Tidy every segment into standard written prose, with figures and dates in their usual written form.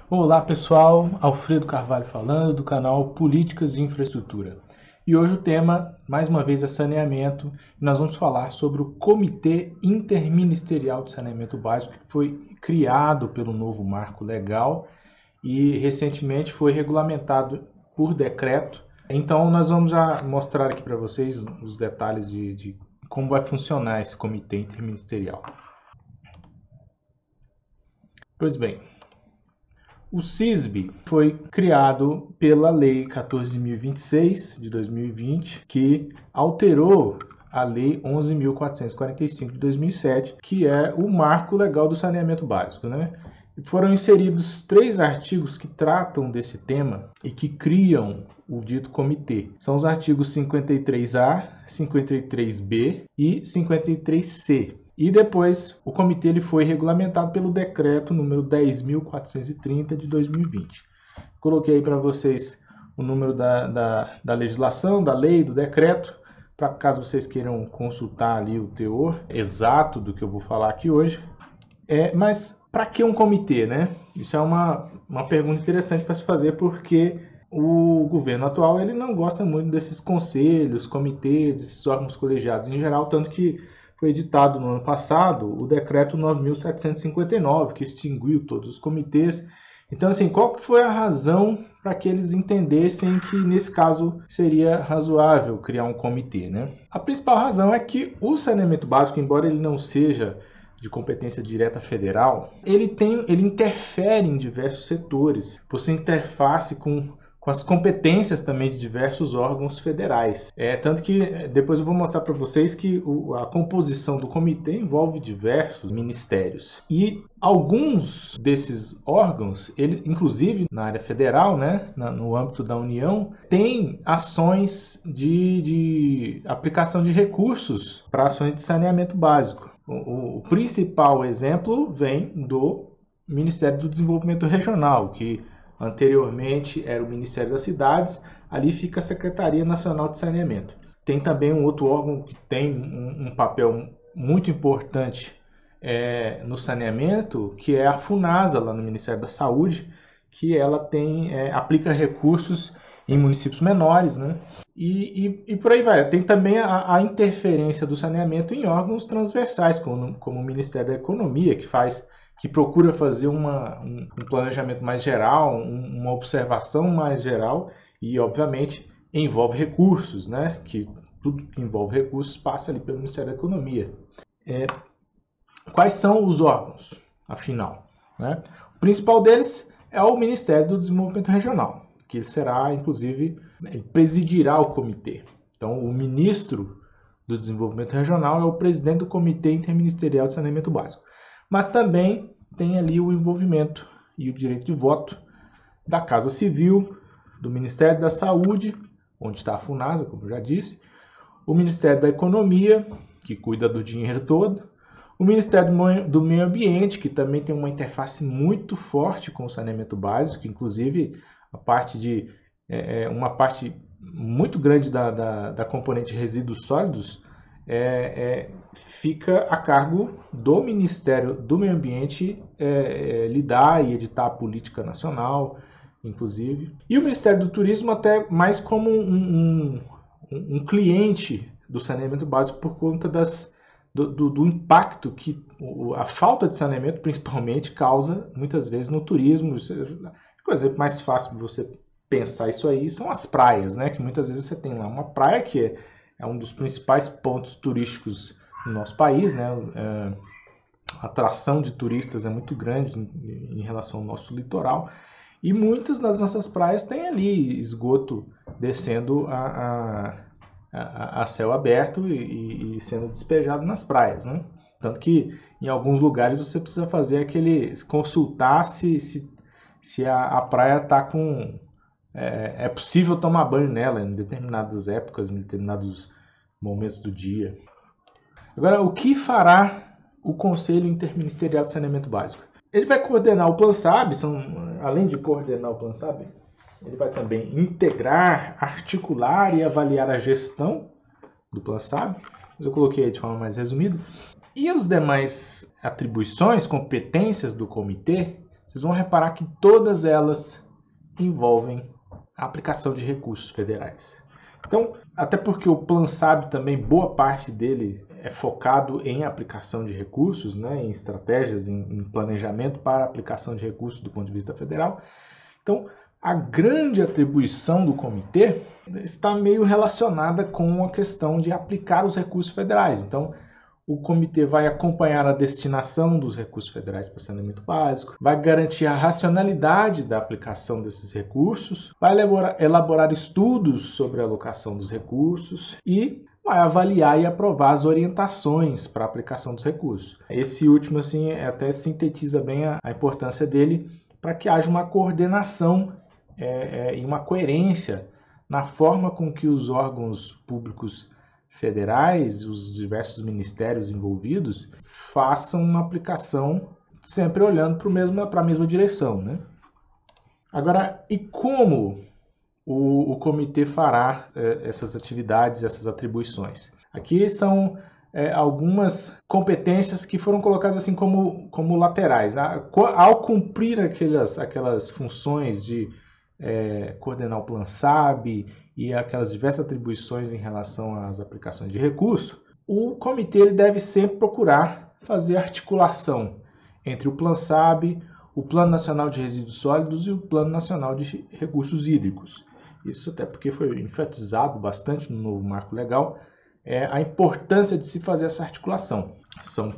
Olá pessoal, Alfredo Carvalho falando do canal Políticas de Infraestrutura. E hoje o tema, mais uma vez, é saneamento. Nós vamos falar sobre o Comitê Interministerial de Saneamento Básico, que foi criado pelo novo marco legal e recentemente foi regulamentado por decreto. Então nós vamos já mostrar aqui para vocês os detalhes de como vai funcionar esse Comitê Interministerial. Pois bem, o CISB foi criado pela Lei 14.026 de 2020, que alterou a Lei 11.445 de 2007, que é o marco legal do saneamento básico, né? Foram inseridos 3 artigos que tratam desse tema e que criam o dito comitê. São os artigos 53A, 53B e 53C. E depois o comitê ele foi regulamentado pelo decreto número 10.430 de 2020. Coloquei aí para vocês o número da legislação, da lei, do decreto, para caso vocês queiram consultar ali o teor exato do que eu vou falar aqui hoje. Mas para que um comitê, né? Isso é uma pergunta interessante para se fazer, porque o governo atual ele não gosta muito desses conselhos, comitês, desses órgãos colegiados em geral, tanto que foi editado no ano passado o decreto 9.759, que extinguiu todos os comitês. Então, assim, qual que foi a razão para que eles entendessem que, nesse caso, seria razoável criar um comitê, né? A principal razão é que o saneamento básico, embora ele não seja de competência direta federal, ele interfere em diversos setores, por sua interface com as competências também de diversos órgãos federais. Tanto que depois eu vou mostrar para vocês que a composição do comitê envolve diversos ministérios. E alguns desses órgãos, inclusive na área federal, né, no âmbito da União, tem ações de aplicação de recursos para ações de saneamento básico. O principal exemplo vem do Ministério do Desenvolvimento Regional, que anteriormente era o Ministério das Cidades, ali fica a Secretaria Nacional de Saneamento. Tem também um outro órgão que tem um papel muito importante no saneamento, que é a FUNASA, lá no Ministério da Saúde, que ela aplica recursos em municípios menores, né? E por aí vai. Tem também a interferência do saneamento em órgãos transversais, como o Ministério da Economia, que procura fazer um planejamento mais geral, uma observação mais geral e, obviamente, envolve recursos, né? Que tudo que envolve recursos passa ali pelo Ministério da Economia. Quais são os órgãos, afinal, né? O principal deles é o Ministério do Desenvolvimento Regional, que será, inclusive, presidirá o comitê. Então, o ministro do Desenvolvimento Regional é o presidente do Comitê Interministerial de Saneamento Básico. Mas também tem ali o envolvimento e o direito de voto da Casa Civil, do Ministério da Saúde, onde está a FUNASA, como eu já disse, o Ministério da Economia, que cuida do dinheiro todo, o Ministério do Meio Ambiente, que também tem uma interface muito forte com o saneamento básico, inclusive uma parte muito grande da componente resíduos sólidos fica a cargo do Ministério do Meio Ambiente lidar e editar a política nacional, inclusive. E o Ministério do Turismo até mais como um cliente do saneamento básico por conta do impacto que a falta de saneamento, principalmente, causa muitas vezes no turismo. O exemplo mais fácil de você pensar isso aí são as praias, né? Que muitas vezes você tem lá uma praia que é um dos principais pontos turísticos no nosso país, né? A atração de turistas é muito grande em relação ao nosso litoral. E muitas das nossas praias têm ali esgoto descendo a céu aberto e sendo despejado nas praias, né? Tanto que em alguns lugares você precisa fazer consultar se a praia está com... É possível tomar banho nela em determinadas épocas, em determinados momentos do dia. Agora, o que fará o Conselho Interministerial de Saneamento Básico? Ele vai coordenar o PlanSab, além de coordenar o PlanSab, ele vai também integrar, articular e avaliar a gestão do PlanSab, mas eu coloquei aí de forma mais resumida. E as demais atribuições, competências do comitê, vocês vão reparar que todas elas envolvem a aplicação de recursos federais. Então, até porque o PlanSAB também, boa parte dele é focado em aplicação de recursos, né, em estratégias, em planejamento para aplicação de recursos do ponto de vista federal. Então, a grande atribuição do comitê está meio relacionada com a questão de aplicar os recursos federais. Então, o comitê vai acompanhar a destinação dos recursos federais para o saneamento básico, vai garantir a racionalidade da aplicação desses recursos, vai elaborar estudos sobre a alocação dos recursos e vai avaliar e aprovar as orientações para a aplicação dos recursos. Esse último, assim, até sintetiza bem a importância dele para que haja uma coordenação e uma coerência na forma com que os órgãos públicos federais, os diversos ministérios envolvidos, façam uma aplicação sempre olhando para a mesma direção, né? Agora, e como o comitê fará essas atividades, essas atribuições? Aqui são algumas competências que foram colocadas assim como laterais. Ao cumprir aquelas funções de coordenar o PlanSAB e aquelas diversas atribuições em relação às aplicações de recurso, o comitê ele deve sempre procurar fazer articulação entre o PlanSAB, o Plano Nacional de Resíduos Sólidos e o Plano Nacional de Recursos Hídricos. Isso até porque foi enfatizado bastante no novo marco legal, a importância de se fazer essa articulação. São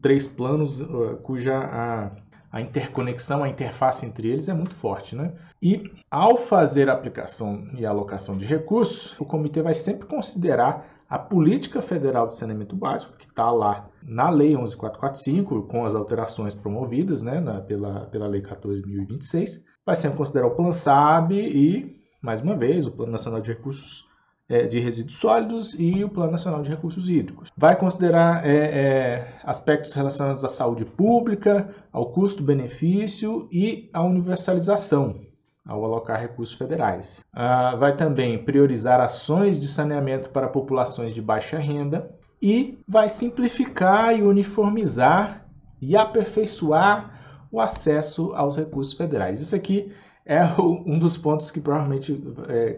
3 planos cuja a interconexão, a interface entre eles é muito forte, né? E ao fazer a aplicação e a alocação de recursos, o comitê vai sempre considerar a política federal de saneamento básico, que está lá na Lei 11.445, com as alterações promovidas, né, pela Lei 14.026, vai sempre considerar o PlanSAB e, mais uma vez, o Plano Nacional de Recursos de Resíduos Sólidos e o Plano Nacional de Recursos Hídricos. Vai considerar aspectos relacionados à saúde pública, ao custo-benefício e à universalização, ao alocar recursos federais. Vai também priorizar ações de saneamento para populações de baixa renda e vai simplificar e uniformizar e aperfeiçoar o acesso aos recursos federais. Isso aqui é um dos pontos que provavelmente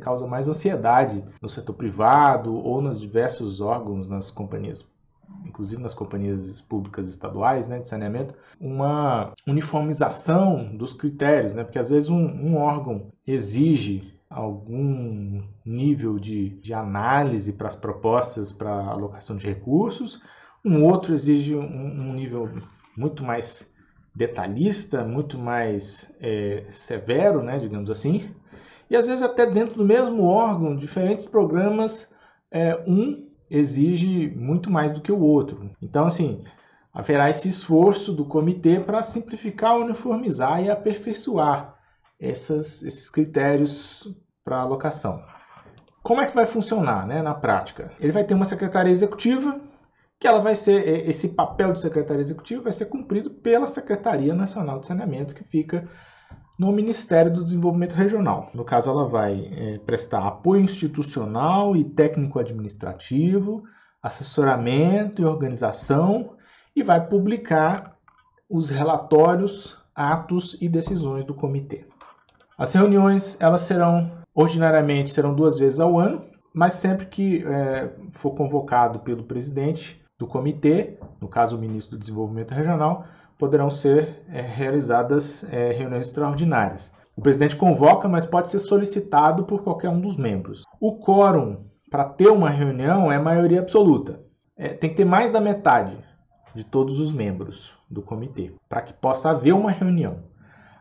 causa mais ansiedade no setor privado ou nos diversos órgãos, nas companhias, inclusive nas companhias públicas estaduais, né, de saneamento, uma uniformização dos critérios, né, porque às vezes um órgão exige algum nível de análise para as propostas para alocação de recursos, um outro exige um nível muito mais detalhista, muito mais severo, né, digamos assim, e às vezes até dentro do mesmo órgão, diferentes programas, exige muito mais do que o outro. Então, assim, haverá esse esforço do comitê para simplificar, uniformizar e aperfeiçoar esses critérios para alocação. Como é que vai funcionar, né, na prática? Ele vai ter uma secretaria executiva, que ela vai ser, esse papel de secretaria executiva vai ser cumprido pela Secretaria Nacional de Saneamento, que fica no Ministério do Desenvolvimento Regional. No caso, ela vai prestar apoio institucional e técnico-administrativo, assessoramento e organização, e vai publicar os relatórios, atos e decisões do comitê. As reuniões, elas ordinariamente serão 2 vezes ao ano, mas sempre que for convocado pelo presidente do comitê, no caso o ministro do Desenvolvimento Regional, poderão ser realizadas reuniões extraordinárias. O presidente convoca, mas pode ser solicitado por qualquer um dos membros. O quórum para ter uma reunião é maioria absoluta. Tem que ter mais da metade de todos os membros do comitê, para que possa haver uma reunião.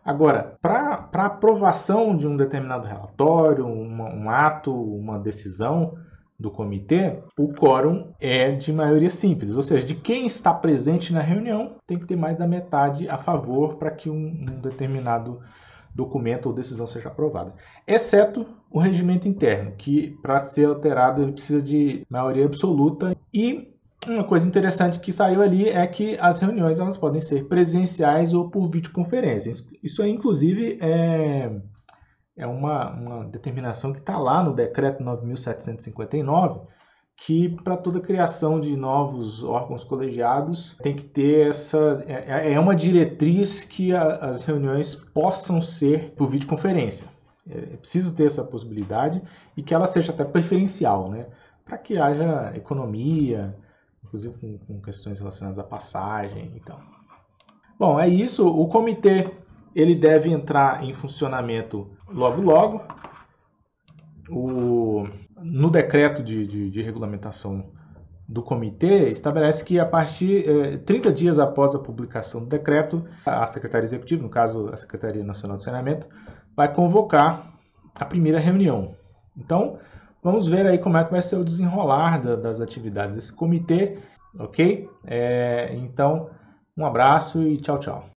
Agora, para aprovação de um determinado relatório, um ato, uma decisão do comitê, o quórum é de maioria simples, ou seja, de quem está presente na reunião tem que ter mais da metade a favor para que um determinado documento ou decisão seja aprovada. Exceto o regimento interno, que para ser alterado ele precisa de maioria absoluta. E uma coisa interessante que saiu ali é que as reuniões elas podem ser presenciais ou por videoconferência. Isso aí, inclusive, é uma determinação que está lá no Decreto 9.759, que para toda criação de novos órgãos colegiados tem que ter uma diretriz que as reuniões possam ser por videoconferência. Precisa ter essa possibilidade e que ela seja até preferencial, né? Para que haja economia, inclusive com questões relacionadas à passagem e tal. Bom, é isso. O comitê ele deve entrar em funcionamento logo logo. No decreto de regulamentação do comitê, estabelece que a partir 30 dias após a publicação do decreto, a Secretaria Executiva, no caso a Secretaria Nacional de Saneamento, vai convocar a primeira reunião. Então, vamos ver aí como é que vai ser o desenrolar das atividades desse comitê, ok? Então, um abraço e tchau, tchau.